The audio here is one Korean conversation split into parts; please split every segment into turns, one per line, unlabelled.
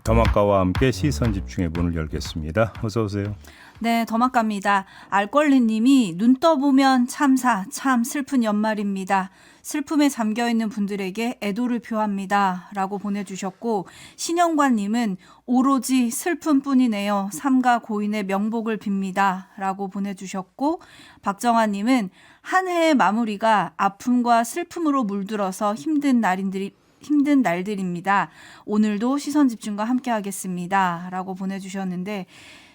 더마카와 함께 시선 집중의 문을 열겠습니다. 어서 오세요.
네, 더마카입니다. 알권리님이 눈 떠보면 참사, 참 슬픈 연말입니다. 슬픔에 잠겨있는 분들에게 애도를 표합니다. 라고 보내주셨고, 신영관님은 오로지 슬픔뿐이네요. 삼가 고인의 명복을 빕니다. 라고 보내주셨고, 박정아님은 한 해의 마무리가 아픔과 슬픔으로 물들어서 힘든 날들입니다. 오늘도 시선 집중과 함께 하겠습니다. 라고 보내주셨는데,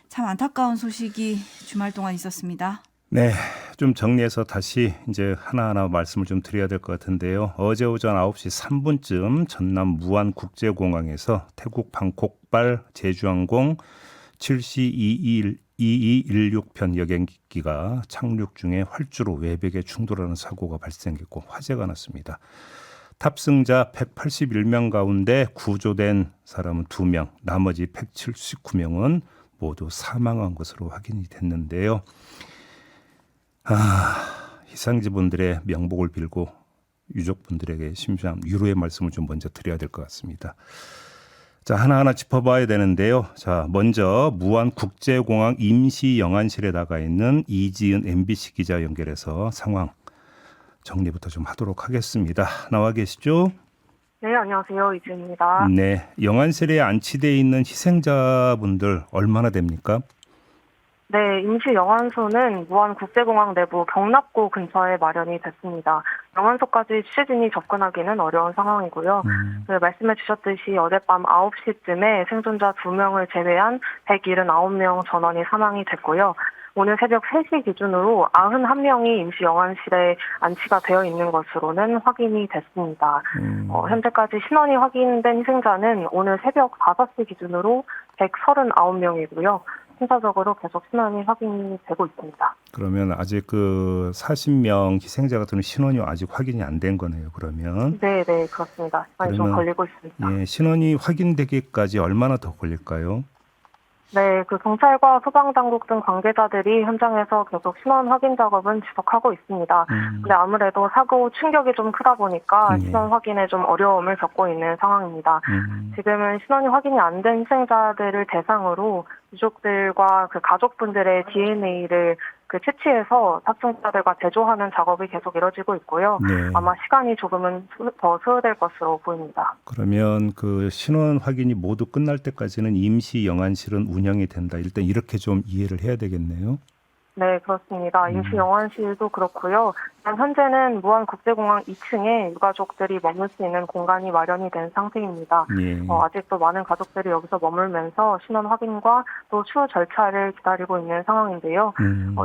참 안타까운 소식이 주말 동안 있었습니다.
네, 좀 정리해서 다시 이제 하나하나 말씀을 좀 드려야 될 것 같은데요. 어제 오전 9시 3분쯤 전남 무안국제공항에서 태국 방콕발 제주항공 7C 2216편 여객기가 착륙 중에 활주로 외벽에 충돌하는 사고가 발생했고 화재가 났습니다. 탑승자 181명 가운데 구조된 사람은 2명, 나머지 179명은 모두 사망한 것으로 확인이 됐는데요. 희생자분들의 명복을 빌고 유족분들에게 심심한 위로의 말씀을 좀 먼저 드려야 될 것 같습니다. 자, 하나하나 짚어봐야 되는데요. 자, 먼저 무안국제공항 임시영안실에 나가 있는 이지은 MBC 기자 연결해서 상황 정리부터 좀 하도록 하겠습니다. 나와 계시죠?
네, 안녕하세요. 이지은입니다.
네, 영안실에 안치되어 있는 희생자분들 얼마나 됩니까?
네, 임시 영안소는 무안국제공항 내부 경납고 근처에 마련이 됐습니다. 영안소까지 취재진이 접근하기는 어려운 상황이고요. 말씀해 주셨듯이 어젯밤 9시쯤에 생존자 2명을 제외한 179명 전원이 사망이 됐고요. 오늘 새벽 3시 기준으로 91명이 임시 영안실에 안치가 되어 있는 것으로는 확인이 됐습니다. 현재까지 신원이 확인된 희생자는 오늘 새벽 5시 기준으로 139명이고요. 순서적으로 계속 신원이 확인이 되고 있습니다.
그러면 아직 그 40명 희생자 같은 신원이 아직 확인이 안 된 거네요. 그러면
네, 그렇습니다. 시간이 좀 걸리고 있습니다.
예, 신원이 확인되기까지 얼마나 더 걸릴까요?
네, 경찰과 소방당국 등 관계자들이 현장에서 계속 신원 확인 작업은 지속하고 있습니다. 근데 아무래도 사고 충격이 좀 크다 보니까 신원 확인에 좀 어려움을 겪고 있는 상황입니다. 지금은 신원이 확인이 안 된 희생자들을 대상으로 유족들과 가족분들의 DNA를 채취해서 탑승자들과 대조하는 작업이 계속 이뤄지고 있고요.
네.
아마 시간이 조금은 더 소요될 것으로 보입니다.
그러면 그 신원 확인이 모두 끝날 때까지는 임시 영안실은 운영이 된다. 일단 이렇게 좀 이해를 해야 되겠네요.
네, 그렇습니다. 임시 영안실도 그렇고요. 현재는 무안국제공항 2층에 유가족들이 머물 수 있는 공간이 마련이 된 상태입니다.
예.
아직도 많은 가족들이 여기서 머물면서 신원 확인과 또 추후 절차를 기다리고 있는 상황인데요.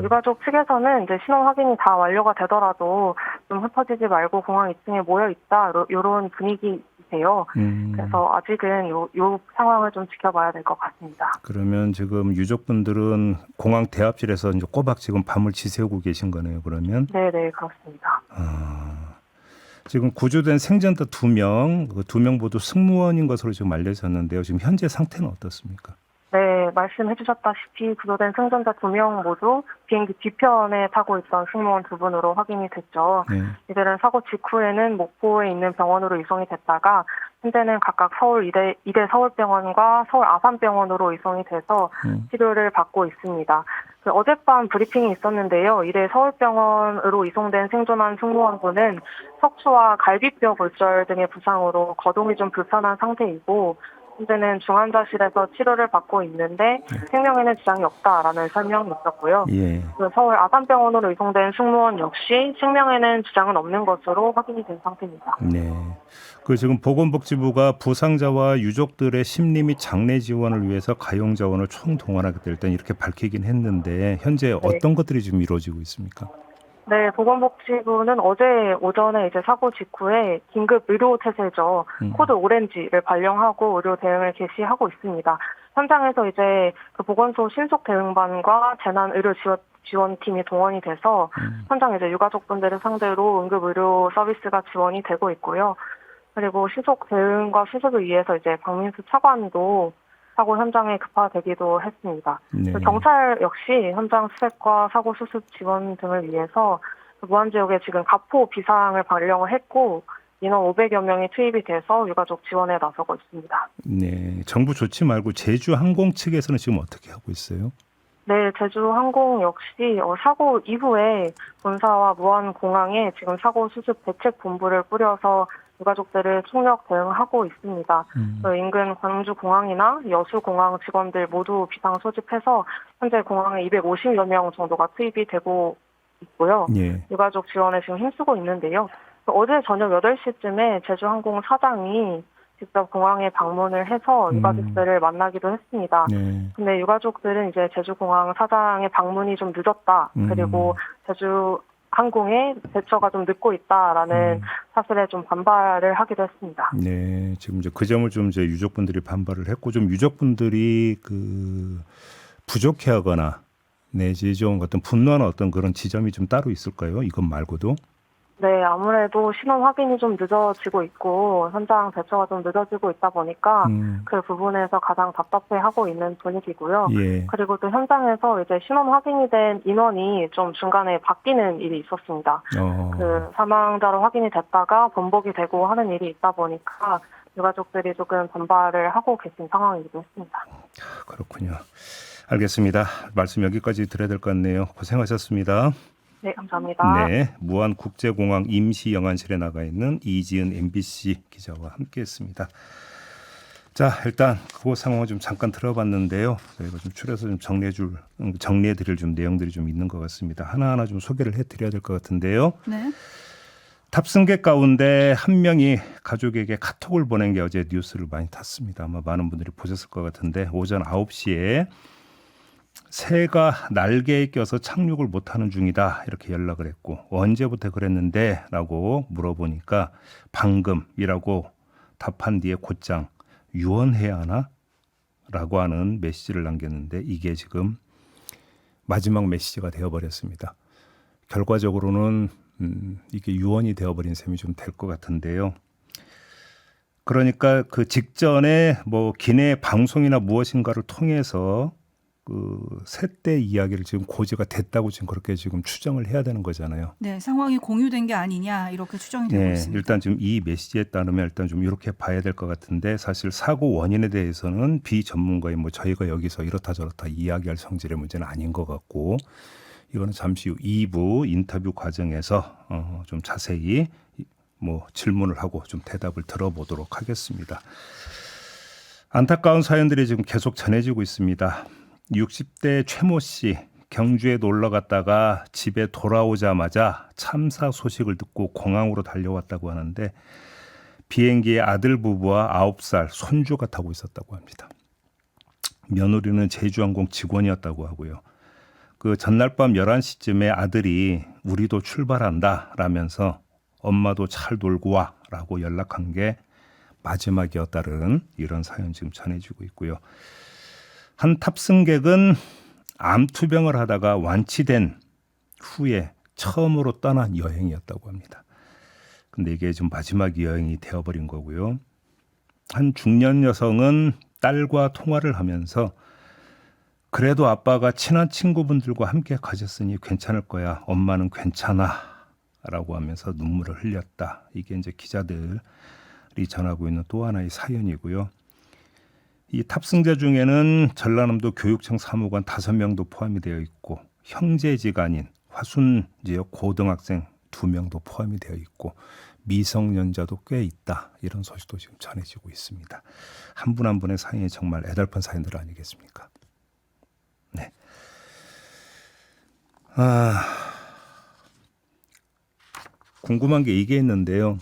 유가족 측에서는 이제 신원 확인이 다 완료가 되더라도 좀 흩어지지 말고 공항 2층에 모여 있다 이런 분위기. 그래서 아직은 요 상황을 좀 지켜봐야 될 것 같습니다.
그러면 지금 유족분들은 공항 대합실에서 이제 꼬박 지금 밤을 지새우고 계신 거네요. 그러면?
네, 그렇습니다.
지금 구조된 생존자 2명, 그 2명 모두 승무원인 것으로 지금 알려졌는데요. 지금 현재 상태는 어떻습니까?
네, 말씀해 주셨다시피 구조된 생존자 2명 모두 비행기 뒤편에 타고 있던 승무원 2분으로 확인이 됐죠.
네.
이들은 사고 직후에는 목포에 있는 병원으로 이송이 됐다가 현재는 각각 서울 이대 서울병원과 서울 아산병원으로 이송이 돼서 치료를 받고 있습니다. 어젯밤 브리핑이 있었는데요. 이대 서울병원으로 이송된 생존한 승무원분은 척추와 갈비뼈 골절 등의 부상으로 거동이 좀 불편한 상태이고 현재는 중환자실에서 치료를 받고 있는데 생명에는 지장이 없다라는 설명이 있었고요.
예.
서울 아산병원으로 이송된 승무원 역시 생명에는 지장은 없는 것으로 확인이 된 상태입니다.
네. 그 지금 보건복지부가 부상자와 유족들의 심리 및 장례 지원을 위해서 가용 자원을 총동원하겠다 일단 이렇게 밝히긴 했는데 현재 어떤 것들이 지금 이루어지고 있습니까?
네, 보건복지부는 어제 오전에 이제 사고 직후에 긴급 의료 태세죠. 코드 오렌지를 발령하고 의료 대응을 개시하고 있습니다. 현장에서 이제 보건소 신속 대응반과 재난 의료 지원팀이 동원이 돼서 현장 이제 유가족분들을 상대로 응급 의료 서비스가 지원이 되고 있고요. 그리고 신속 대응과 수습을 위해서 이제 박민수 차관도 사고 현장에 급파되기도 했습니다.
네.
경찰 역시 현장 수색과 사고 수습 지원 등을 위해서 무안 지역에 지금 가포 비상을 발령을 했고 인원 500여 명이 투입이 돼서 유가족 지원에 나서고 있습니다.
네, 정부 조치 말고 제주항공 측에서는 지금 어떻게 하고 있어요?
네, 제주항공 역시 사고 이후에 본사와 무안공항에 지금 사고 수습 대책 본부를 꾸려서 유가족들을 총력 대응하고 있습니다. 인근 광주공항이나 여수공항 직원들 모두 비상 소집해서 현재 공항에 250여 명 정도가 투입이 되고 있고요.
예.
유가족 지원에 지금 힘쓰고 있는데요. 어제 저녁 8시쯤에 제주항공 사장이 직접 공항에 방문을 해서 유가족들을 만나기도 했습니다.
네.
근데 유가족들은 이제 제주공항 사장의 방문이 좀 늦었다. 그리고 제주항공의 대처가 좀 늦고 있다라는 사실에 좀 반발을 하기도 했습니다.
네, 지금 이제 그 점을 좀 이제 유족분들이 반발을 했고 좀 유족분들이 그 부족해하거나 내지 좀 어떤 분노하는 어떤 그런 지점이 좀 따로 있을까요? 이것 말고도?
네, 아무래도 신원 확인이 좀 늦어지고 있고 현장 대처가 좀 늦어지고 있다 보니까 그 부분에서 가장 답답해하고 있는 분위기고요.
예.
그리고 또 현장에서 이제 신원 확인이 된 인원이 좀 중간에 바뀌는 일이 있었습니다. 그 사망자로 확인이 됐다가 번복이 되고 하는 일이 있다 보니까 유가족들이 조금 반발을 하고 계신 상황이기도 했습니다.
그렇군요. 알겠습니다. 말씀 여기까지 드려야 될 것 같네요. 고생하셨습니다.
네, 감사합니다.
네, 무안국제공항 임시영안실에 나가 있는 이지은 MBC 기자와 함께했습니다. 자, 일단 그곳 상황을 좀 잠깐 들어봤는데요. 저희가 좀 추려서 좀 정리해드릴 좀 내용들이 좀 있는 것 같습니다. 하나하나 좀 소개를 해드려야 될 것 같은데요.
네.
탑승객 가운데 한 명이 가족에게 카톡을 보낸 게 어제 뉴스를 많이 탔습니다. 아마 많은 분들이 보셨을 것 같은데 오전 9시에 새가 날개에 껴서 착륙을 못하는 중이다 이렇게 연락을 했고 언제부터 그랬는데 라고 물어보니까 방금이라고 답한 뒤에 곧장 유언해야 하나? 라고 하는 메시지를 남겼는데 이게 지금 마지막 메시지가 되어버렸습니다. 결과적으로는 이게 유언이 되어버린 셈이 좀 될 것 같은데요. 그러니까 그 직전에 뭐 기내 방송이나 무엇인가를 통해서 그 셋대 이야기를 지금 고지가 됐다고 지금 그렇게 지금 추정을 해야 되는 거잖아요.
네, 상황이 공유된 게 아니냐 이렇게 추정이 되고
네,
있습니다.
일단 지금 이 메시지에 따르면 일단 좀 이렇게 봐야 될 것 같은데 사실 사고 원인에 대해서는 비전문가인 뭐 저희가 여기서 이렇다 저렇다 이야기할 성질의 문제는 아닌 것 같고 이거는 잠시 후 2부 인터뷰 과정에서 좀 자세히 뭐 질문을 하고 좀 대답을 들어보도록 하겠습니다. 안타까운 사연들이 지금 계속 전해지고 있습니다. 60대 최모 씨 경주에 놀러 갔다가 집에 돌아오자마자 참사 소식을 듣고 공항으로 달려왔다고 하는데 비행기에 아들 부부와 9살 손주가 타고 있었다고 합니다. 며느리는 제주항공 직원이었다고 하고요. 그 전날 밤 11시쯤에 아들이 우리도 출발한다 라면서 엄마도 잘 놀고 와 라고 연락한 게 마지막이었다는 이런 사연 지금 전해지고 있고요. 한 탑승객은 암투병을 하다가 완치된 후에 처음으로 떠난 여행이었다고 합니다. 근데 이게 좀 마지막 여행이 되어버린 거고요. 한 중년 여성은 딸과 통화를 하면서 그래도 아빠가 친한 친구분들과 함께 가셨으니 괜찮을 거야. 엄마는 괜찮아. 라고 하면서 눈물을 흘렸다. 이게 이제 기자들이 전하고 있는 또 하나의 사연이고요. 이 탑승자 중에는 전라남도 교육청 사무관 5명도 포함이 되어 있고 형제지간인 화순 지역 고등학생 2명도 포함이 되어 있고 미성년자도 꽤 있다. 이런 소식도 지금 전해지고 있습니다. 한 분 한 분의 사연이 정말 애달픈 사연들 아니겠습니까? 네. 궁금한 게 이게 있는데요.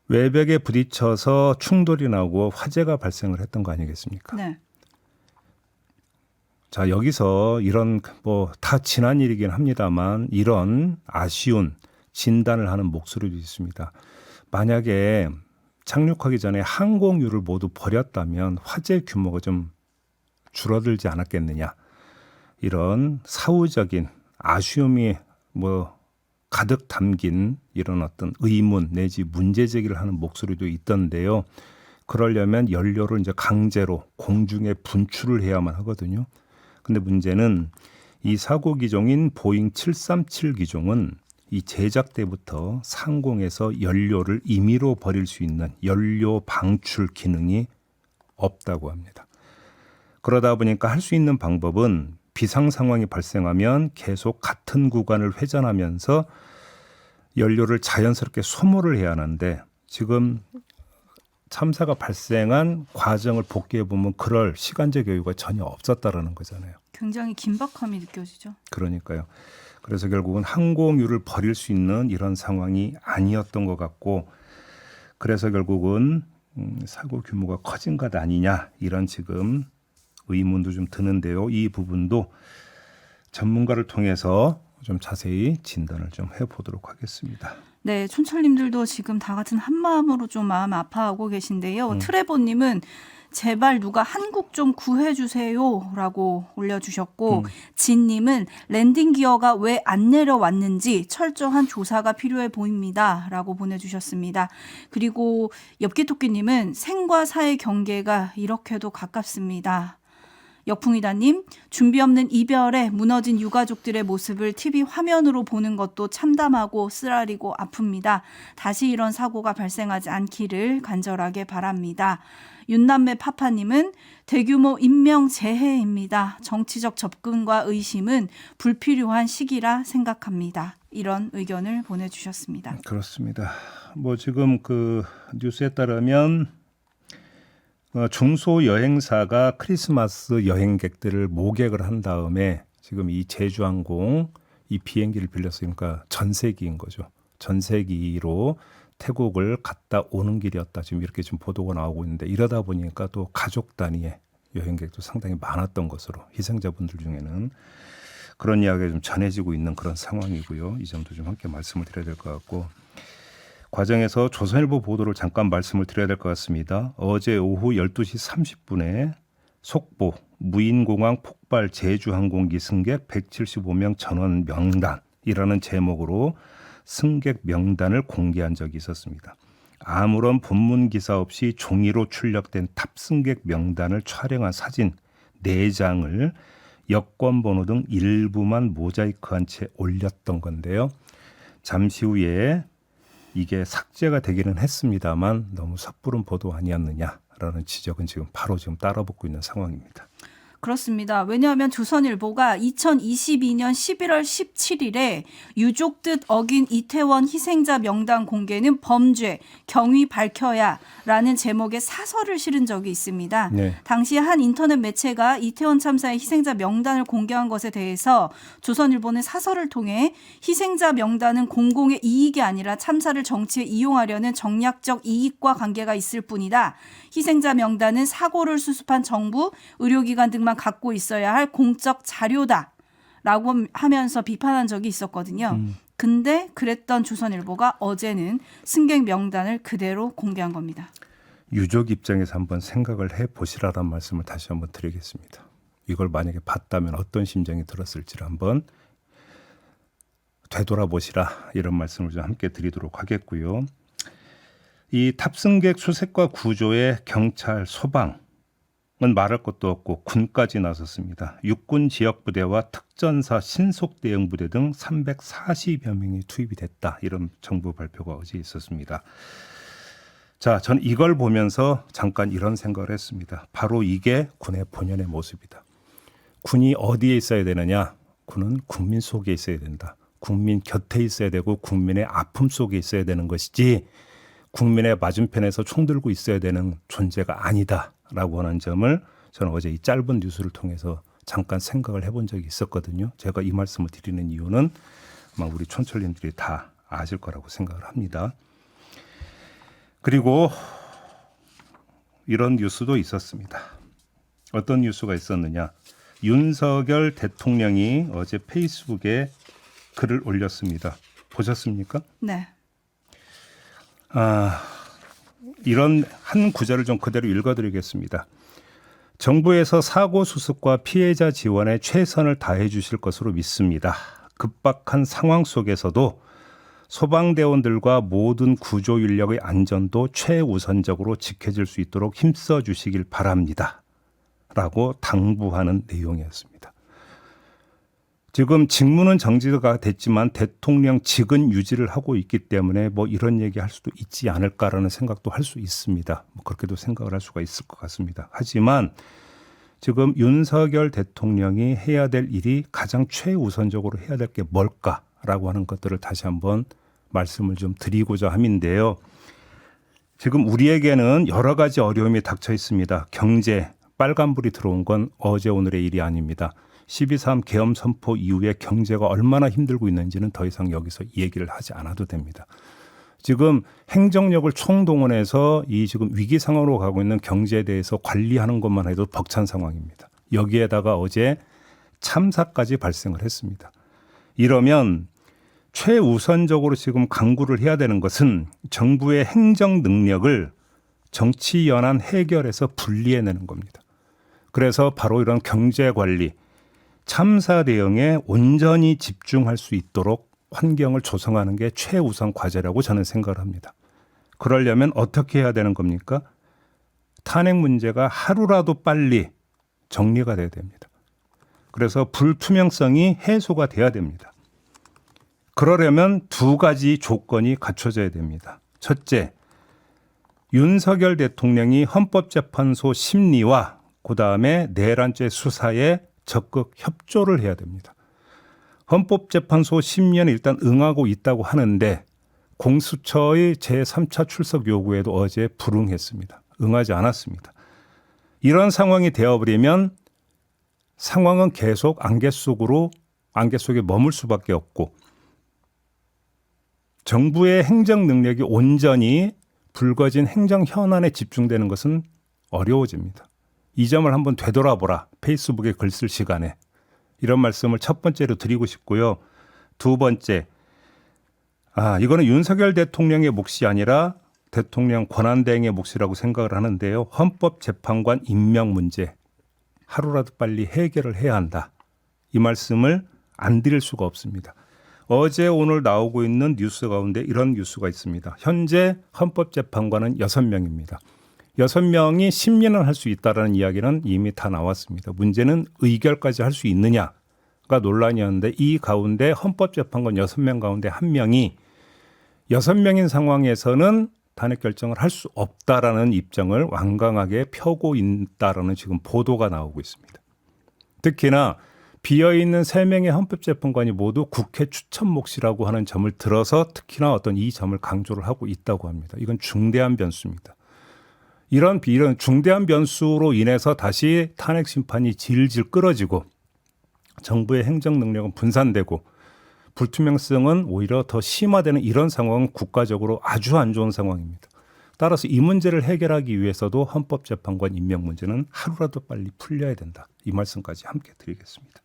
외벽에 부딪혀서 충돌이 나고 화재가 발생을 했던 거 아니겠습니까?
네.
자, 여기서 이런 뭐 다 지난 일이긴 합니다만 이런 아쉬운 진단을 하는 목소리도 있습니다. 만약에 착륙하기 전에 항공유를 모두 버렸다면 화재 규모가 좀 줄어들지 않았겠느냐. 이런 사후적인 아쉬움이 뭐 가득 담긴 이런 어떤 의문 내지 문제 제기를 하는 목소리도 있던데요. 그러려면 연료를 이제 강제로 공중에 분출을 해야만 하거든요. 근데 문제는 이 사고 기종인 보잉 737 기종은 이 제작 때부터 상공에서 연료를 임의로 버릴 수 있는 연료 방출 기능이 없다고 합니다. 그러다 보니까 할 수 있는 방법은 비상 상황이 발생하면 계속 같은 구간을 회전하면서 연료를 자연스럽게 소모를 해야 하는데 지금 참사가 발생한 과정을 복귀해 보면 그럴 시간적 여유가 전혀 없었다라는 거잖아요.
굉장히 긴박함이 느껴지죠.
그러니까요. 그래서 결국은 항공유를 버릴 수 있는 이런 상황이 아니었던 것 같고 그래서 결국은 사고 규모가 커진 것 아니냐 이런 지금 의문도 좀 드는데요. 이 부분도 전문가를 통해서 좀 자세히 진단을 좀 해보도록 하겠습니다.
네, 촌철님들도 지금 다 같은 한 마음으로 좀 마음 아파하고 계신데요. 트레보님은 제발 누가 한국 좀 구해주세요라고 올려주셨고 진님은 랜딩 기어가 왜 안 내려왔는지 철저한 조사가 필요해 보입니다라고 보내주셨습니다. 그리고 엽기토끼님은 생과 사의 경계가 이렇게도 가깝습니다. 역풍이다님, 준비 없는 이별에 무너진 유가족들의 모습을 TV 화면으로 보는 것도 참담하고 쓰라리고 아픕니다. 다시 이런 사고가 발생하지 않기를 간절하게 바랍니다. 윤남매 파파님은 대규모 인명재해입니다. 정치적 접근과 의심은 불필요한 시기라 생각합니다. 이런 의견을 보내주셨습니다.
그렇습니다. 뭐 지금 그 뉴스에 따르면 중소 여행사가 크리스마스 여행객들을 모객을 한 다음에 지금 이 제주항공 이 비행기를 빌렸으니까 전세기인 거죠. 전세기로 태국을 갔다 오는 길이었다. 지금 이렇게 지금 보도가 나오고 있는데 이러다 보니까 또 가족 단위의 여행객도 상당히 많았던 것으로 희생자분들 중에는 그런 이야기가 좀 전해지고 있는 그런 상황이고요. 이 점도 좀 함께 말씀을 드려야 될 것 같고 과정에서 조선일보 보도를 잠깐 말씀을 드려야 될 것 같습니다. 어제 오후 12시 30분에 속보 무인공항 폭발 제주항공기 승객 175명 전원 명단이라는 제목으로 승객 명단을 공개한 적이 있었습니다. 아무런 본문 기사 없이 종이로 출력된 탑승객 명단을 촬영한 사진 4장을 여권 번호 등 일부만 모자이크한 채 올렸던 건데요. 잠시 후에 이게 삭제가 되기는 했습니다만 너무 섣부른 보도 아니었느냐라는 지적은 지금 바로 지금 따라붙고 있는 상황입니다.
그렇습니다. 왜냐하면 조선일보가 2022년 11월 17일에 유족 뜻 어긴 이태원 희생자 명단 공개는 범죄, 경위 밝혀야 라는 제목의 사설을 실은 적이 있습니다.
네.
당시 한 인터넷 매체가 이태원 참사의 희생자 명단을 공개한 것에 대해서 조선일보는 사설을 통해 희생자 명단은 공공의 이익이 아니라 참사를 정치에 이용하려는 정략적 이익과 관계가 있을 뿐이다. 희생자 명단은 사고를 수습한 정부, 의료기관 등만 갖고 있어야 할 공적 자료다라고 하면서 비판한 적이 있었거든요. 근데 그랬던 조선일보가 어제는 승객 명단을 그대로 공개한 겁니다.
유족 입장에서 한번 생각을 해보시라는 말씀을 다시 한번 드리겠습니다. 이걸 만약에 봤다면 어떤 심정이 들었을지를 한번 되돌아보시라 이런 말씀을 좀 함께 드리도록 하겠고요. 이 탑승객 수색과 구조에 경찰, 소방은 말할 것도 없고 군까지 나섰습니다. 육군 지역부대와 특전사 신속대응부대 등 340여 명이 투입이 됐다. 이런 정부 발표가 어제 있었습니다. 자, 전 이걸 보면서 잠깐 이런 생각을 했습니다. 바로 이게 군의 본연의 모습이다. 군이 어디에 있어야 되느냐? 군은 국민 속에 있어야 된다. 국민 곁에 있어야 되고 국민의 아픔 속에 있어야 되는 것이지 국민의 맞은편에서 총 들고 있어야 되는 존재가 아니다라고 하는 점을 저는 어제 이 짧은 뉴스를 통해서 잠깐 생각을 해본 적이 있었거든요. 제가 이 말씀을 드리는 이유는 아마 우리 촌철님들이 다 아실 거라고 생각을 합니다. 그리고 이런 뉴스도 있었습니다. 어떤 뉴스가 있었느냐. 윤석열 대통령이 어제 페이스북에 글을 올렸습니다. 보셨습니까?
네.
이런 한 구절을 좀 그대로 읽어드리겠습니다. 정부에서 사고 수습과 피해자 지원에 최선을 다해 주실 것으로 믿습니다. 급박한 상황 속에서도 소방대원들과 모든 구조 인력의 안전도 최우선적으로 지켜질 수 있도록 힘써 주시길 바랍니다. 라고 당부하는 내용이었습니다. 지금 직무는 정지가 됐지만 대통령직은 유지를 하고 있기 때문에 뭐 이런 얘기할 수도 있지 않을까라는 생각도 할 수 있습니다. 뭐 그렇게도 생각을 할 수가 있을 것 같습니다. 하지만 지금 윤석열 대통령이 해야 될 일이 가장 최우선적으로 해야 될 게 뭘까라고 하는 것들을 다시 한번 말씀을 좀 드리고자 함인데요. 지금 우리에게는 여러 가지 어려움이 닥쳐 있습니다. 경제, 빨간불이 들어온 건 어제 오늘의 일이 아닙니다. 12.3 계엄 선포 이후에 경제가 얼마나 힘들고 있는지는 더 이상 여기서 얘기를 하지 않아도 됩니다. 지금 행정력을 총동원해서 이 지금 위기 상황으로 가고 있는 경제에 대해서 관리하는 것만 해도 벅찬 상황입니다. 여기에다가 어제 참사까지 발생을 했습니다. 이러면 최우선적으로 지금 강구를 해야 되는 것은 정부의 행정 능력을 정치 연한 해결에서 분리해내는 겁니다. 그래서 바로 이런 경제 관리, 참사 대응에 온전히 집중할 수 있도록 환경을 조성하는 게 최우선 과제라고 저는 생각을 합니다. 그러려면 어떻게 해야 되는 겁니까? 탄핵 문제가 하루라도 빨리 정리가 돼야 됩니다. 그래서 불투명성이 해소가 돼야 됩니다. 그러려면 두 가지 조건이 갖춰져야 됩니다. 첫째, 윤석열 대통령이 헌법재판소 심리와 그다음에 내란죄 수사에 적극 협조를 해야 됩니다. 헌법재판소 심리는 일단 응하고 있다고 하는데 공수처의 제3차 출석 요구에도 어제 불응했습니다. 응하지 않았습니다. 이런 상황이 되어버리면 상황은 계속 안개 속에 머물 수밖에 없고 정부의 행정 능력이 온전히 불거진 행정 현안에 집중되는 것은 어려워집니다. 이 점을 한번 되돌아보라. 페이스북에 글 쓸 시간에. 이런 말씀을 첫 번째로 드리고 싶고요. 두 번째, 이거는 윤석열 대통령의 몫이 아니라 대통령 권한대행의 몫이라고 생각을 하는데요. 헌법재판관 임명 문제 하루라도 빨리 해결을 해야 한다. 이 말씀을 안 드릴 수가 없습니다. 어제 오늘 나오고 있는 뉴스 가운데 이런 뉴스가 있습니다. 현재 헌법재판관은 6명입니다. 6명이 심리는 할 수 있다라는 이야기는 이미 다 나왔습니다. 문제는 의결까지 할 수 있느냐가 논란이었는데 이 가운데 헌법재판관 6명 가운데 1명이 6명인 상황에서는 탄핵 결정을 할 수 없다라는 입장을 완강하게 펴고 있다라는 지금 보도가 나오고 있습니다. 특히나 비어있는 3명의 헌법재판관이 모두 국회 추천 몫이라고 하는 점을 들어서 특히나 어떤 이 점을 강조를 하고 있다고 합니다. 이건 중대한 변수입니다. 이런 중대한 변수로 인해서 다시 탄핵 심판이 질질 끌어지고 정부의 행정 능력은 분산되고 불투명성은 오히려 더 심화되는 이런 상황은 국가적으로 아주 안 좋은 상황입니다. 따라서 이 문제를 해결하기 위해서도 헌법재판관 임명 문제는 하루라도 빨리 풀려야 된다. 이 말씀까지 함께 드리겠습니다.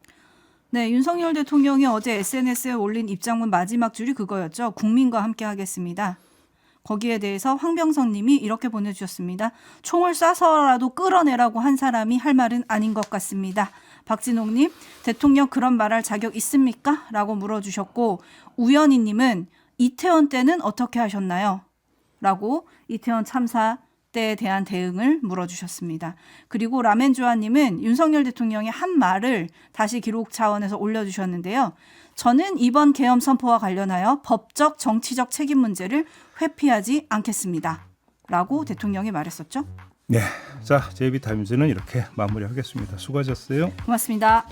네, 윤석열 대통령이 어제 SNS에 올린 입장문 마지막 줄이 그거였죠. 국민과 함께 하겠습니다. 거기에 대해서 황병선 님이 이렇게 보내주셨습니다. 총을 쏴서라도 끌어내라고 한 사람이 할 말은 아닌 것 같습니다. 박진홍 님, 대통령 그런 말할 자격 있습니까? 라고 물어주셨고, 우연희 님은 이태원 때는 어떻게 하셨나요? 라고 이태원 참사 때에 대한 대응을 물어주셨습니다. 그리고 라멘조아님은 윤석열 대통령이 한 말을 다시 기록 차원에서 올려주셨는데요. 저는 이번 계엄 선포와 관련하여 법적 정치적 책임 문제를 회피하지 않겠습니다. 라고 대통령이 말했었죠.
네, 자 JB타임즈는 이렇게 마무리하겠습니다. 수고하셨어요.
고맙습니다.